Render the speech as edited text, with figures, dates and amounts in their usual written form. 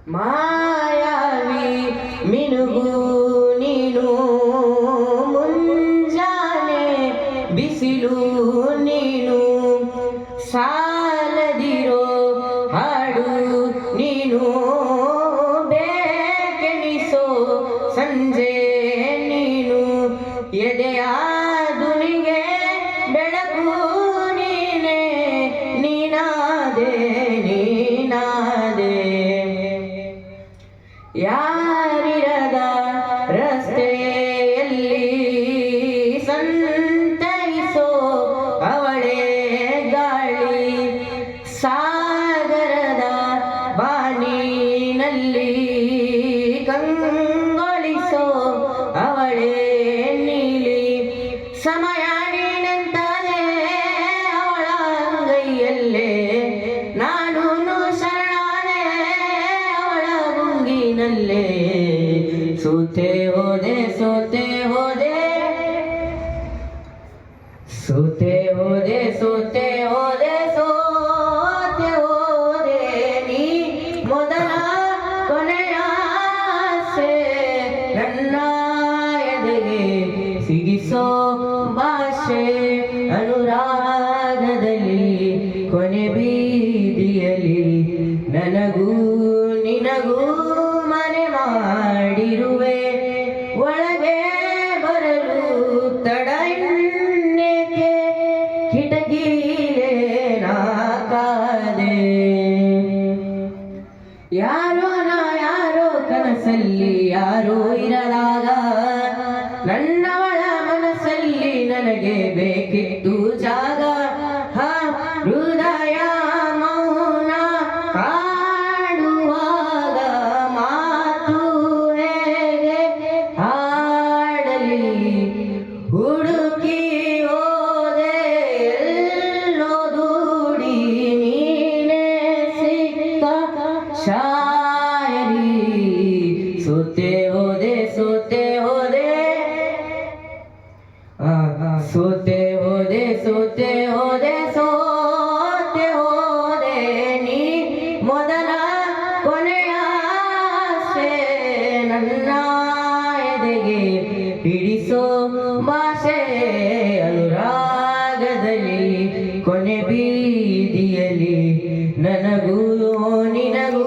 ಮಾಯಾವಿ ಮಿನುಗು ನೀನು ಮುಂಜಾನೆ ಬಿಸಿಲು ನೀನು ಸಾಲದಿರೋ ಹಾಡು ನೀನು ಬೇಕೆನಿಸೋ ಸಂಜೆ ನೀನು ಎದೆಯ ದುನಿಗೆ ಬೆಳಕು ನೀನೆ ನೀನಾದೆ ನೀನಾದೆ ಯಾರಿರದ ರಸ್ತೆಯಲ್ಲಿ ಸಂತೈಸೋ ಅವಳೇ ಗಾಳಿ ಸಾಗರದ ಬಾನಿನಲ್ಲಿ ಕಂಗೊಳಿಸೋ ಅವಳೇ ನೀಲಿ ಸಮಯ ನೀನಂತಾನೆ ಅವಳ ಅಂಗೈಯಲ್ಲೇ ನಾನು ಶರಣಾನೆ ಅವಳ ಗುಂಗಿನಲ್ಲೇ ಸೋತೆ ಹೋದೆ ಸೋತೆ ಹೋದೆ ಸೋತೆ ಹೋದೆ ಸೋತೆ ಹೋದೆ ಸೋತೆ ಹೋದೆ ನೀ ಮೊದಲ ಕೊನೆಯ ಆಸೆ ನನ್ನ ಎದೆಗೆ ಸಿಗಿಸೋ ಭಾಷೆ ಅನುರಾಗದಲ್ಲಿ ಕೊನೆ ಬೀದಿಯಲ್ಲಿ ನನಗೂ ನಿನಗೂ ಮನೆ ಮಾಡಿರುವೆ ಒಳಗೆ ಬರಲು ತಡ ಇನ್ನೇಕೆ ಕಿಟಕಿಲೇ ನಾಕಾದೆ ಯಾರೋ ಯಾರೋ ಕನಸಲ್ಲಿ ಯಾರೋ ಇರಲಾಗ ನನ್ನವಳ ಮನಸ್ಸಲ್ಲಿ ನನಗೆ ಬೇಕಿತ್ತು ಜಾಗ ಹೃದಯ ಮೌನ ಕಾಡುವಾಗ ಮಾತು ಹೇಗೆ ಹಾಡಲಿ ಹುಡುಕಿ ಹೋದೆ ಎಲ್ಲೋ ದೂಡಿ ನೀನೇ ಸಿಕ್ಕ ಶಾಯರಿ ಸೋತೆ ಹೋದೆ ಸೋತೆ ಹೋದೆ ಸೋತೆ ಹೋದೆ ಸೋತೆ ಹೋದೆ ಸೋತೆ ಹೋದೆ ನೀ ಮೊದಲ ಕೊನೆಯ ಆಸೆ ನನ್ನ ಎದೆಗೆ ಹಿಡಿಸೋ ಭಾಷೆ ಅನುರಾಗದಲ್ಲಿ ಕೊನೆ ಬೀದಿಯಲ್ಲಿ ನನಗೂ ನಿನಗೂ